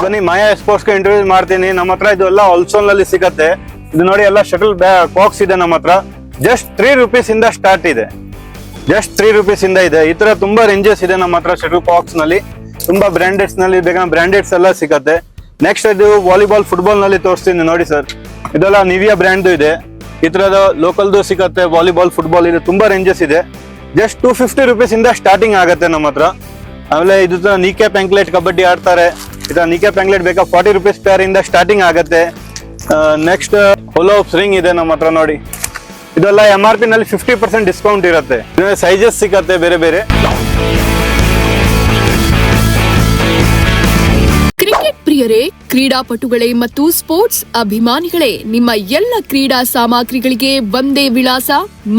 ಬನ್ನಿ ಮಾಯಾ ಸ್ಪೋರ್ಟ್ಸ್ಗೆ ಇಂಟ್ರೊಡ್ಯೂಸ್ ಮಾಡ್ತೀನಿ. ನಮ್ಮ ಹತ್ರ ಇದು ಎಲ್ಲ ಹೋಲ್ಸೇಲ್ ನಲ್ಲಿ ಸಿಗತ್ತೆ. ಇದು ನೋಡಿ ಎಲ್ಲ ಶಟಲ್ ಬಾಕ್ಸ್ ಇದೆ ನಮ್ಮ ಹತ್ರ. ಜಸ್ಟ್ 3 rupees ಇಂದ ಸ್ಟಾರ್ಟ್ ಇದೆ. ಜಸ್ಟ್ 3 rupees ಇಂದ ಇದೆ. ಈ ತರ ತುಂಬಾ ರೇಂಜಸ್ ಇದೆ ನಮ್ಮ ಹತ್ರ ಶಟಲ್ ಬಾಕ್ಸ್ ನಲ್ಲಿ. ತುಂಬಾ ಬ್ರಾಂಡೆಡ್ಸ್ ನಲ್ಲಿ ಬೇಕಾದ್ರೆ ಬ್ರಾಂಡೆಡ್ಸ್ ಎಲ್ಲ ಸಿಗತ್ತೆ. ನೆಕ್ಸ್ಟ್ ಇದು ವಾಲಿಬಾಲ್ ಫುಟ್ಬಾಲ್ ನಲ್ಲಿ ತೋರಿಸ್ತೀನಿ ನೋಡಿ ಸರ್. ಇದೆಲ್ಲ ನಿವಿಯಾ ಬ್ರ್ಯಾಂಡ್ ಇದೆ. ಈ ತರದ ಲೋಕಲ್ದು ಸಿಗತ್ತೆ. ವಾಲಿಬಾಲ್ ಫುಟ್ಬಾಲ್ ಇದು ತುಂಬಾ ರೇಂಜಸ್ ಇದೆ. ಜಸ್ಟ್ 250 rupees ಇಂದ ಸ್ಟಾರ್ಟಿಂಗ್ ಆಗತ್ತೆ ನಮ್ಮ ಹತ್ರ. ಆಮೇಲೆ ಇದು ನೀ ಕ್ಯಾಪ್ ಆಂಕ್ಲೆಟ್ ಕಬಡ್ಡಿ ಆಡ್ತಾರೆ. ಇದು ನೀ ಕ್ಯಾಪ್ ಆಂಕ್ಲೆಟ್ ಬೇಕಾ 40 rupees ಪೇರ್ ಇಂದ ಸ್ಟಾರ್ಟಿಂಗ್ ಆಗತ್ತೆ. ನೆಕ್ಸ್ಟ್ ಹೋಲೋಪ್ಸ್ ರಿಂಗ್ ಇದೆ ನಮ್ಮ ಹತ್ರ ನೋಡಿ. ಇದೆಲ್ಲ MRP ನಲ್ಲಿ 50% ಡಿಸ್ಕೌಂಟ್ ಇರುತ್ತೆ. ಸೈಜಸ್ ಸಿಗತ್ತೆ ಬೇರೆ ಬೇರೆ. ಕ್ರಿಕೆಟ್ ಪ್ರಿಯರೇ, ಕ್ರೀಡಾಪಟುಗಳೇ ಮತ್ತು ಸ್ಪೋರ್ಟ್ಸ್ ಅಭಿಮಾನಿಗಳೇ, ನಿಮ್ಮ ಎಲ್ಲ ಕ್ರೀಡಾ ಸಾಮಗ್ರಿಗಳಿಗೆ ಒಂದೇ ವಿಳಾಸ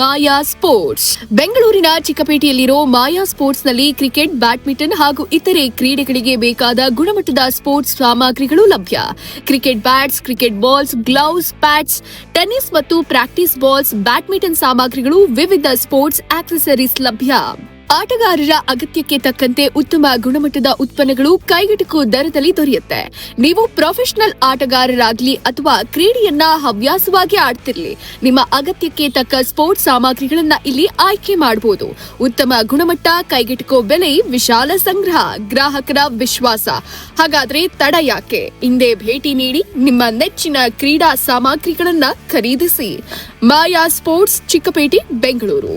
ಮಾಯಾ ಸ್ಪೋರ್ಟ್ಸ್. ಬೆಂಗಳೂರಿನ ಚಿಕ್ಕಪೇಟೆಯಲ್ಲಿರೋ ಮಾಯಾ ಸ್ಪೋರ್ಟ್ಸ್ ನಲ್ಲಿ ಕ್ರಿಕೆಟ್, ಬ್ಯಾಡ್ಮಿಂಟನ್ ಹಾಗೂ ಇತರೆ ಕ್ರೀಡೆಗಳಿಗೆ ಬೇಕಾದ ಗುಣಮಟ್ಟದ ಸ್ಪೋರ್ಟ್ಸ್ ಸಾಮಗ್ರಿಗಳು ಲಭ್ಯ. Cricket bats, cricket balls, gloves, pads, tennis ಮತ್ತು ಪ್ರಾಕ್ಟೀಸ್ ಬಾಲ್ಸ್, ಬ್ಯಾಡ್ಮಿಂಟನ್ ಸಾಮಗ್ರಿಗಳು, ವಿವಿಧ ಸ್ಪೋರ್ಟ್ಸ್ ಆಕ್ಸೆಸರೀಸ್ ಲಭ್ಯ. ಆಟಗಾರರ ಅಗತ್ಯಕ್ಕೆ ತಕ್ಕಂತೆ ಉತ್ತಮ ಗುಣಮಟ್ಟದ ಉತ್ಪನ್ನಗಳು ಕೈಗೆಟುಕುವ ದರದಲ್ಲಿ ದೊರೆಯುತ್ತೆ. ನೀವು ಪ್ರೊಫೆಷನಲ್ ಆಟಗಾರರಾಗ್ಲಿ ಅಥವಾ ಕ್ರೀಡೆಯನ್ನ ಹವ್ಯಾಸವಾಗಿ ಆಡ್ತಿರ್ಲಿ, ನಿಮ್ಮ ಅಗತ್ಯಕ್ಕೆ ತಕ್ಕ ಸ್ಪೋರ್ಟ್ಸ್ ಸಾಮಗ್ರಿಗಳನ್ನ ಇಲ್ಲಿ ಆಯ್ಕೆ ಮಾಡಬಹುದು. ಉತ್ತಮ ಗುಣಮಟ್ಟ, ಕೈಗೆಟುಕುವ ಬೆಲೆ, ವಿಶಾಲ ಸಂಗ್ರಹ, ಗ್ರಾಹಕರ ವಿಶ್ವಾಸ. ಹಾಗಾದ್ರೆ ತಡ ಯಾಕೆ? ಇಂದೇ ಭೇಟಿ ನೀಡಿ ನಿಮ್ಮ ನೆಚ್ಚಿನ ಕ್ರೀಡಾ ಸಾಮಗ್ರಿಗಳನ್ನ ಖರೀದಿಸಿ. ಮಾಯಾ ಸ್ಪೋರ್ಟ್ಸ್, ಚಿಕ್ಕಪೇಟೆ, ಬೆಂಗಳೂರು.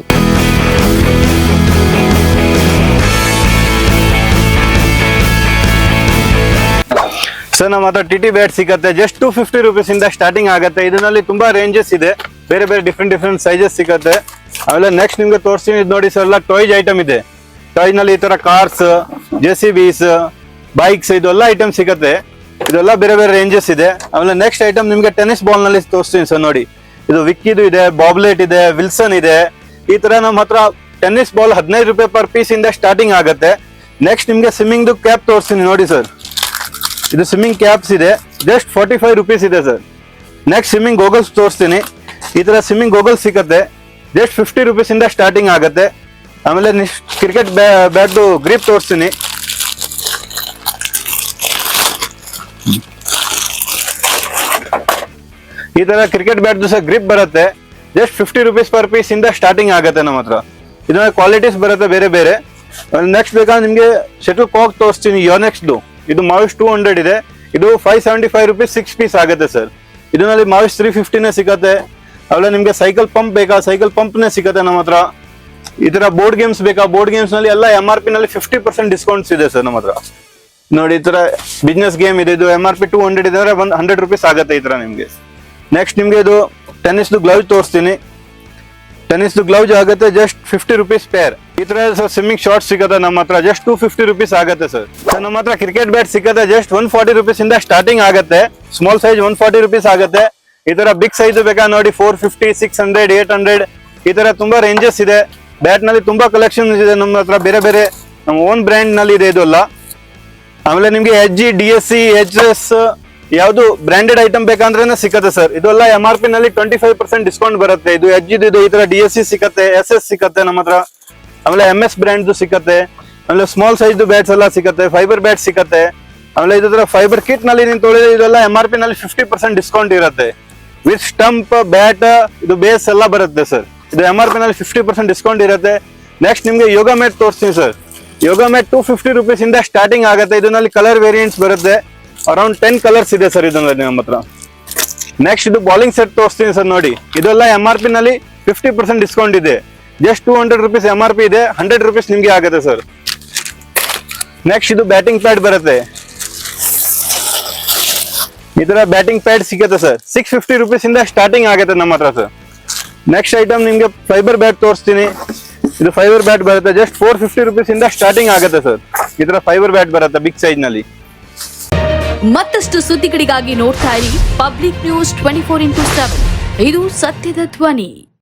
ಸರ್ ನಮ್ಮ ಹತ್ರ TT ಬ್ಯಾಟ್ ಸಿಗತ್ತೆ. ಜಸ್ಟ್ 250 rupees ಇಂದ ಸ್ಟಾರ್ಟಿಂಗ್ ಆಗುತ್ತೆ. ಇದರಲ್ಲಿ ತುಂಬಾ ರೇಂಜಸ್ ಇದೆ. ಬೇರೆ ಬೇರೆ ಡಿಫ್ರೆಂಟ್ ಸೈಜಸ್ ಸಿಗತ್ತೆ. ಆಮೇಲೆ ನೆಕ್ಸ್ಟ್ ನಿಮ್ಗೆ ತೋರಿಸ್ತೀನಿ ನೋಡಿ ಸರ್, ಎಲ್ಲ ಟಾಯ್ಸ್ ಐಟಮ್ ಇದೆ. ಟಾಯ್ಸ್ ನಲ್ಲಿ ಈ ತರ ಕಾರ್ಸ್, JCBs, ಬೈಕ್ಸ್ ಇದೆಲ್ಲ ಐಟಮ್ ಸಿಗತ್ತೆ. ಇದೆಲ್ಲ ಬೇರೆ ಬೇರೆ ರೇಂಜಸ್ ಇದೆ. ಆಮೇಲೆ ನೆಕ್ಸ್ಟ್ ಐಟಮ್ ನಿಮ್ಗೆ ಟೆನ್ನಿಸ್ ಬಾಲ್ ನಲ್ಲಿ ತೋರಿಸ್ತೀನಿ ಸರ್ ನೋಡಿ. ಇದು ವಿಕ್ಕಿದು ಇದೆ, ಬಾಬ್ಲೆಟ್ ಇದೆ, ವಿಲ್ಸನ್ ಇದೆ. ಈ ತರ ನಮ್ಮ ಹತ್ರ ಟೆನ್ನಿಸ್ ಬಾಲ್ 15 ರೂಪಾಯಿ ಪರ್ ಪೀಸ್ ಇಂದ ಸ್ಟಾರ್ಟಿಂಗ್ ಆಗುತ್ತೆ. ನೆಕ್ಸ್ಟ್ ನಿಮ್ಗೆ ಸ್ವಿಮ್ಮಿಂಗ್ ಕ್ಯಾಪ್ ತೋರಿಸ್ತೀನಿ ನೋಡಿ ಸರ್. ಇದು ಸ್ವಿಮ್ಮಿಂಗ್ ಕ್ಯಾಪ್ಸ್ ಇದೆ. ಜಸ್ಟ್ 45 rupees ಇದೆ ಸರ್. ನೆಕ್ಸ್ಟ್ ಸ್ವಿಮ್ಮಿಂಗ್ ಗೋಗಲ್ಸ್ ತೋರಿಸ್ತೀನಿ. ಈ ತರ ಸ್ವಿಮ್ಮಿಂಗ್ ಗೋಗಲ್ಸ್ ಸಿಗತ್ತೆ. ಜಸ್ಟ್ 50 rupees ಇಂದ ಸ್ಟಾರ್ಟಿಂಗ್ ಆಗುತ್ತೆ. ಆಮೇಲೆ ಕ್ರಿಕೆಟ್ ಬ್ಯಾಟ್ ಗ್ರಿಪ್ ತೋರಿಸ್ತೀನಿ. ಈ ತರ ಕ್ರಿಕೆಟ್ ಬ್ಯಾಟ್ ಸಹ ಗ್ರಿಪ್ ಬರುತ್ತೆ. ಜಸ್ಟ್ 50 rupees ಪರ್ ಪೀಸ್ ಇಂದ ಸ್ಟಾರ್ಟಿಂಗ್ ಆಗುತ್ತೆ ನಮ್ಮ ಹತ್ರ. ಇದನ್ನ ಕ್ವಾಲಿಟೀಸ್ ಬರುತ್ತೆ ಬೇರೆ ಬೇರೆ. ನೆಕ್ಸ್ಟ್ ಬೇಕಾದ್ರೆ ನಿಮ್ಗೆ ಶಟಲ್ ಕಾಕ್ ತೋರಿಸ್ತೀನಿ. ಯೋನೆಕ್ಸ್ದು ಇದು ಮಾವಿಸ್ 200 ಇದೆ. ಇದು 575 rupees 6 ಪೀಸ್ ಆಗುತ್ತೆ ಸರ್. ಇದರಲ್ಲಿ ಮಾವಿಸ್ 350 ಸಿಗತ್ತೆ. ಆಮೇಲೆ ನಿಮ್ಗೆ ಸೈಕಲ್ ಪಂಪ್ ಬೇಕಾ, ಸೈಕಲ್ ಪಂಪ್ನೇ ಸಿಗತ್ತೆ ನಮ್ಮ ಹತ್ರ. ಈ ತರ ಬೋರ್ಡ್ ಗೇಮ್ಸ್ ಬೇಕಾ, ಬೋರ್ಡ್ ಗೇಮ್ಸ್ ನಲ್ಲಿ ಎಲ್ಲ MRP ನಲ್ಲಿ 50% ಡಿಸ್ಕೌಂಟ್ಸ್ ಇದೆ ಸರ್ ನಮ್ಮ ಹತ್ರ. ನೋಡಿ ಈ ತರ ಬಿಸ್ನೆಸ್ ಗೇಮ್ ಇದೆ. ಇದು MRP 200 ಇದೆ ಅಂದ್ರೆ 100 rupees ಆಗುತ್ತೆ ಈ ತರ ನಿಮ್ಗೆ. ನೆಕ್ಸ್ಟ್ ನಿಮ್ಗೆ ಇದು ಟೆನ್ನಿಸ್ ಗ್ಲೌಸ್ ತೋರಿಸ್ತೀನಿ. ಟೆನ್ನಿಸ್ ಗ್ಲೌಸ್ ಆಗುತ್ತೆ ಜಸ್ಟ್ 50 rupees ಪೇರ್. ಈ ತರ ಸ್ವಿಮ್ಮಿಂಗ್ ಶಾರ್ಟ್ಸ್ ಸಿಗತ್ತೆ ನಮ್ಮ ಹತ್ರ. ಜಸ್ಟ್ 250 rupees ಆಗುತ್ತೆ ಸರ್. ನಮ್ಮ ಹತ್ರ ಕ್ರಿಕೆಟ್ ಬ್ಯಾಟ್ ಸಿಗತ್ತೆ. ಜಸ್ಟ್ 140 rupees ಇಂದ ಸ್ಟಾರ್ಟಿಂಗ್ ಆಗುತ್ತೆ. ಸ್ಮಾಲ್ ಸೈಜ್ 140 rupees ಆಗುತ್ತೆ. ಈ ತರ ಬಿಗ್ ಸೈಜ್ ಬೇಕಾ ನೋಡಿ 450, 600, 800 ಈ ತರ ತುಂಬಾ ರೇಂಜಸ್ ಇದೆ. ಬ್ಯಾಟ್ ನಲ್ಲಿ ತುಂಬಾ ಕಲೆಕ್ಷನ್ ಇದೆ ನಮ್ಮ ಹತ್ರ. ಬೇರೆ ಬೇರೆ ನಮ್ಮ ಓನ್ ಬ್ರ್ಯಾಂಡ್ ನಲ್ಲಿ ಇದೆ ಇದೆಲ್ಲ. ಆಮೇಲೆ ನಿಮ್ಗೆ HG, DSC, HS ಯಾವ್ದು ಬ್ರಾಂಡೆಡ್ ಐಟಮ್ ಬೇಕಂದ್ರೆ ಸಿಕ್ಕತ್ತೆ ಸರ್. ಇದೆಲ್ಲ MRP ನಲ್ಲಿ 25% ಡಿಸ್ಕೌಂಟ್ ಬರುತ್ತೆ. ಇದು HG ಇದು ಈ ತರ DSC ಸಿಕ್ಕತ್ತೆ, SS ಸಿಕ್ಕತ್ತೆ ನಮ್ಮ ಹತ್ರ. ಆಮೇಲೆ MS ಬ್ರ್ಯಾಂಡ್ ಸಿಕ್ಕತ್ತೆ. ಆಮೇಲೆ ಸ್ಮಾಲ್ ಸೈಜ್ ಬ್ಯಾಟ್ಸ್ ಎಲ್ಲ ಸಿಕ್ಕತ್ತೆ. ಫೈಬರ್ ಬ್ಯಾಟ್ ಸಿಕ್ಕತ್ತೆ. ಆಮೇಲೆ ಇದ್ರ ಫೈಬರ್ ಕಿಟ್ ನಲ್ಲಿ ನೀವು ತೊಳೆದ್ರೆ ಇದೆಲ್ಲ MRP ನಲ್ಲಿ 50% ಡಿಸ್ಕೌಂಟ್ ಇರುತ್ತೆ. ವಿತ್ ಸ್ಟಂಪ್, ಬ್ಯಾಟ್, ಇದು ಬೇಸ್ ಎಲ್ಲ ಬರುತ್ತೆ ಸರ್. ಇದು MRP ನಲ್ಲಿ 50% ಡಿಸ್ಕೌಂಟ್ ಇರುತ್ತೆ. ನೆಕ್ಸ್ಟ್ ನಿಮ್ಗೆ ಯೋಗ ಮ್ಯಾಟ್ ತೋರಿಸ್ತೀನಿ ಸರ್. ಯೋಗ ಮ್ಯಾಟ್ 250 rupees ಇಂದ ಸ್ಟಾರ್ಟಿಂಗ್ ಆಗುತ್ತೆ. ಇದರಲ್ಲಿ ಕಲರ್ ವೇರಿಯಂಟ್ಸ್ ಬರುತ್ತೆ. ಅರೌಂಡ್ 10 ಕಲರ್ಸ್ ಇದೆ ಸರ್ ಇದರಲ್ಲಿ ನಮ್ಮ ಹತ್ರ. ನೆಕ್ಸ್ಟ್ ಇದು ಬಾಲಿಂಗ್ ಸೆಟ್ ತೋರಿಸ್ತೀನಿ ಸರ್ ನೋಡಿ. ಇದೆಲ್ಲ MRP ನಲ್ಲಿ 50% ಡಿಸ್ಕೌಂಟ್ ಇದೆ. ಜಸ್ಟ್ 200 rupees MRP ಇದೆ. 100 rupees ನಿಮ್ಗೆ ಆಗುತ್ತೆ ಸರ್. ನೆಕ್ಸ್ಟ್ ಇದು ಬ್ಯಾಟಿಂಗ್ ಪ್ಯಾಡ್ ಬರುತ್ತೆ. ಈ ತರ ಬ್ಯಾಟಿಂಗ್ ಪ್ಯಾಡ್ ಸಿಗುತ್ತೆ ಸರ್. 650 rupees ಇಂದ ಸ್ಟಾರ್ಟಿಂಗ್ ಆಗುತ್ತೆ ನಮ್ಮ ಹತ್ರ ಸರ್. ನೆಕ್ಸ್ಟ್ ಐಟಮ್ ನಿಮ್ಗೆ ಫೈಬರ್ ಬ್ಯಾಟ್ ತೋರಿಸ್ತೀನಿ. ಇದು ಫೈಬರ್ ಬ್ಯಾಟ್ ಬರುತ್ತೆ. ಜಸ್ಟ್ 450 rupees ಇಂದ ಸ್ಟಾರ್ಟಿಂಗ್ ಆಗುತ್ತೆ ಸರ್. ಈ ತರ ಫೈಬರ್ ಬ್ಯಾಟ್ ಬರುತ್ತೆ ಬಿಗ್ ಸೈಜ್ ನಲ್ಲಿ. ಮತ್ತಷ್ಟು ಸುದ್ದಿಗಳಿಗಾಗಿ ನೋಡ್ತಾ ಇರಿ ಪಬ್ಲಿಕ್ ನ್ಯೂಸ್ 24x7. ಇದು ಸತ್ಯದ ಧ್ವನಿ.